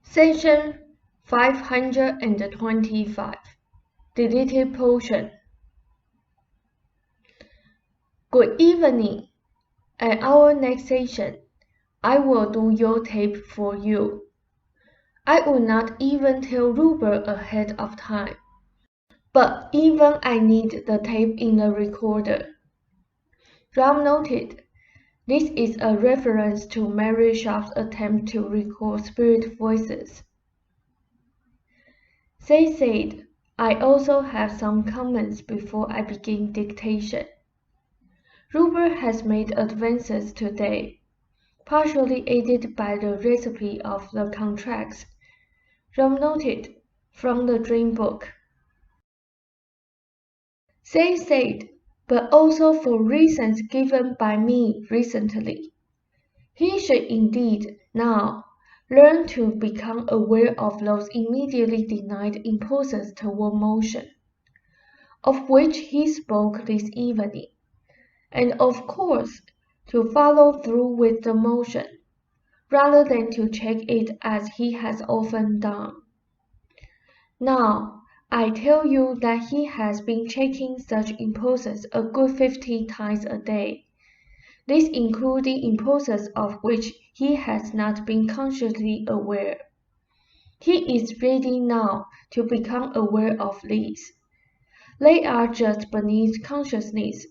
Session 525. Deleted portion. Good evening. At our next session, I will do your tape for you. I will not even tell Ruber ahead of time, but even I need the tape in the recorder. Ram noted, this is a reference to Mary Sharp's attempt to record spirit voices. Seth said, I also have some comments before I begin dictation. Ruber has made advances today, partially aided by the recipe of the contracts. Ram noted, from the dream book. Seth said, but also for reasons given by me recently. He should indeed, now, learn to become aware of those immediately denied impulses toward motion, of which he spoke this evening, and of course, to follow through with the motion, rather than to check it as he has often done. Now, I tell you that he has been checking such impulses a good 50 times a day, this including impulses of which he has not been consciously aware. He is ready now to become aware of these. They are just beneath consciousness,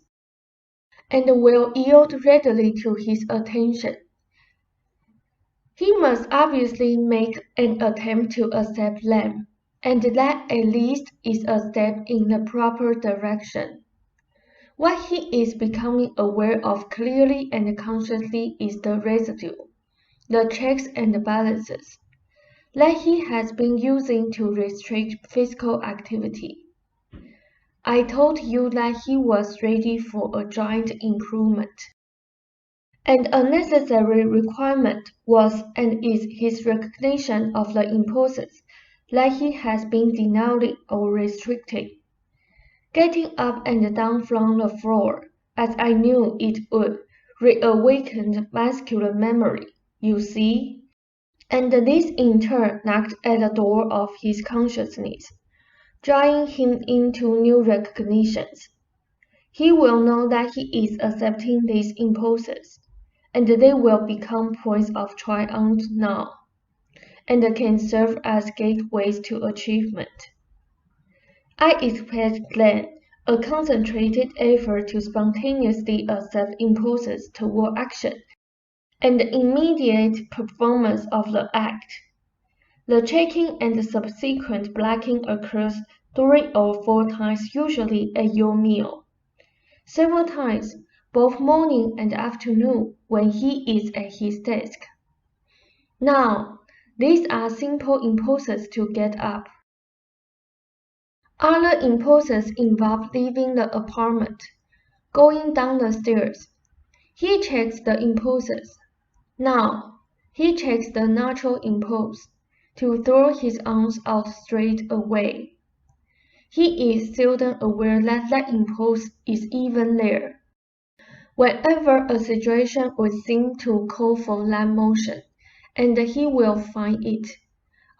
and will yield readily to his attention. He must obviously make an attempt to accept them, and that at least is a step in the proper direction. What he is becoming aware of clearly and consciously is the residue, the checks and balances, that he has been using to restrict physical activity. I told you that he was ready for a giant improvement. And a necessary requirement was and is his recognition of the impulses that he has been denying or restricting. Getting up and down from the floor, as I knew it would, reawakened masculine memory, you see? And this in turn knocked at the door of his consciousness, drawing him into new recognitions. He will know that he is accepting these impulses, and they will become points of triumph now, and can serve as gateways to achievement. I expect then a concentrated effort to spontaneously accept impulses toward action, and the immediate performance of the act. The checking and subsequent blacking occurs 3 or 4 times usually at your meal, several times, both morning and afternoon when he is at his desk. Now, these are simple impulses to get up. Other impulses involve leaving the apartment, going down the stairs. He checks the impulses. Now, he checks the natural impulse to throw his arms out straight away. He is seldom aware that that impulse is even there. Whenever a situation would seem to call for that motion, and he will find it.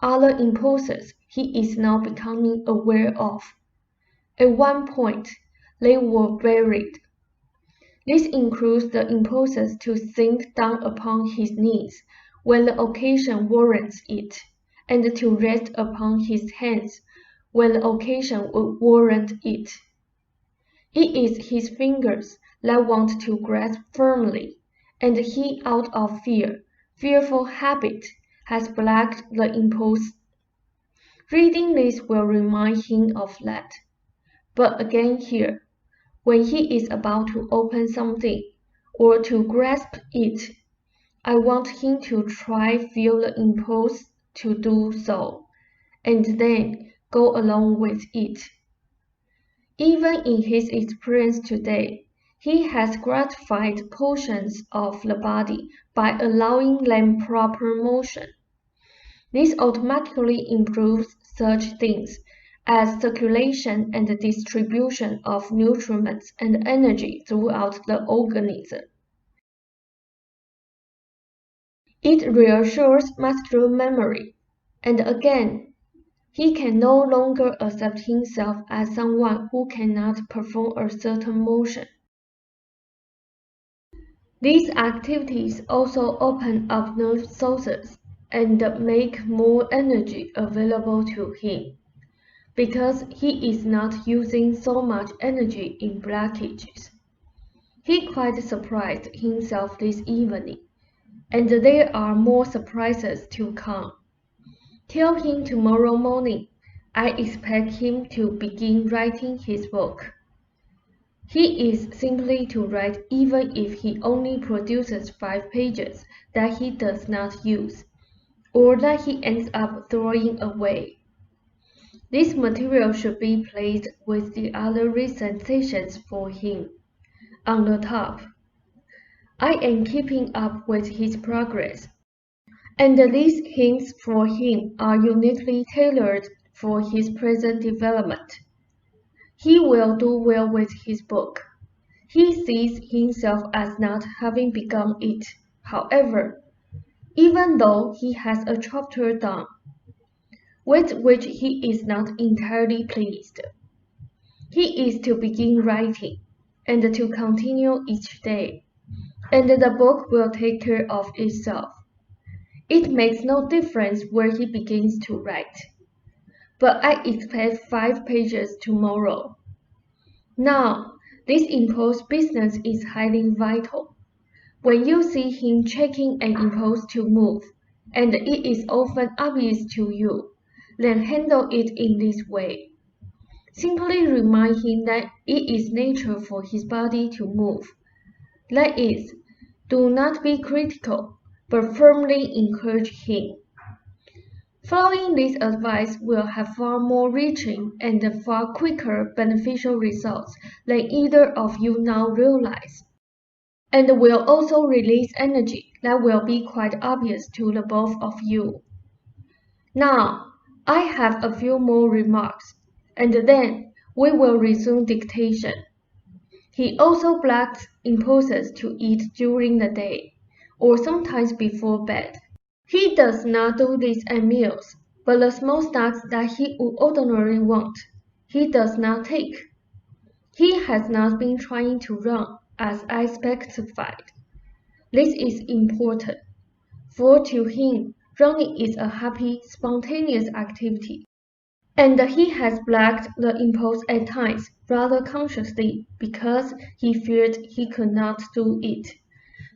Other impulses he is now becoming aware of. At one point, they were buried. This includes the impulses to sink down upon his knees when the occasion warrants it, and to rest upon his hands when the occasion would warrant it. It is his fingers that want to grasp firmly, and he, out of fearful habit, has blacked the impulse. Reading this will remind him of that. But again here, when he is about to open something, or to grasp it, I want him to feel the impulse to do so, and then go along with it. Even in his experience today, he has gratified portions of the body by allowing them proper motion. This automatically improves such things as circulation and distribution of nutrients and energy throughout the organism. It reassures muscular memory, And again, he can no longer accept himself as someone who cannot perform a certain motion. These activities also open up nerve sources and make more energy available to him, because he is not using so much energy in blockages. He quite surprised himself this evening, and there are more surprises to come. Tell him tomorrow morning I expect him to begin writing his book. He is simply to write even if he only produces 5 pages that he does not use, or that he ends up throwing away. This material should be placed with the other recent sessions for him, on the top. I am keeping up with his progress, and these hints for him are uniquely tailored for his present development. He will do well with his book. He sees himself as not having begun it, however, even though he has a chapter done, with which he is not entirely pleased. He is to begin writing, and to continue each day, and the book will take care of itself. It makes no difference where he begins to write, but I expect 5 pages tomorrow. Now, this impulse business is highly vital. When you see him checking an impulse to move, and it is often obvious to you, then handle it in this way. Simply remind him that it is natural for his body to move. That is, do not be critical, but firmly encourage him. Following this advice will have far more reaching and far quicker beneficial results than either of you now realize, and will also release energy that will be quite obvious to the both of you. Now, I have a few more remarks, and then we will resume dictation. He also blocks impulses to eat during the day, or sometimes before bed. He does not do this at meals, but the small snacks that he would ordinarily want, he does not take. He has not been trying to run, as I specified. This is important, for to him, running is a happy, spontaneous activity, and he has blocked the impulse at times rather consciously because he feared he could not do it,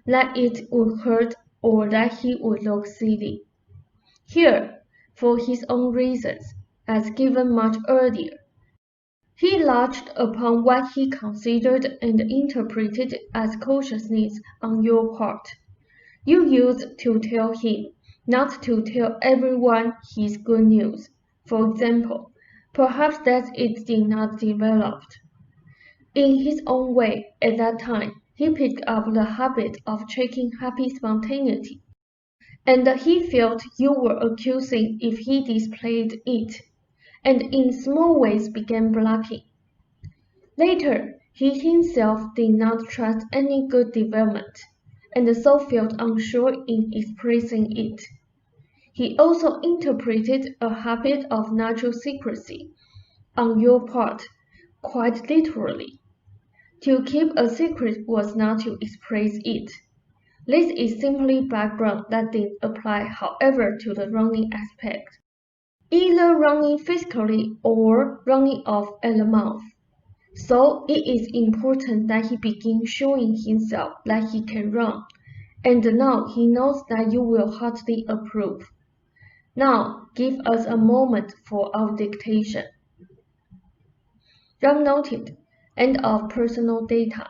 that it would hurt or that he would look silly. Here, for his own reasons, as given much earlier, he lodged upon what he considered and interpreted as cautiousness on your part. You used to tell him not to tell everyone his good news, for example, perhaps that it did not develop. In his own way, at that time, he picked up the habit of checking happy spontaneity, and he felt you were accusing if he displayed it, and in small ways began blocking. Later, he himself did not trust any good development, and so felt unsure in expressing it. He also interpreted a habit of natural secrecy on your part quite literally. To keep a secret was not to express it. This is simply background that didn't apply, however, to the running aspect. Either running physically or running off at the mouth. So it is important that he begin showing himself that he can run, and now he knows that you will heartily approve. Now give us a moment for our dictation. Run noted. End of personal data.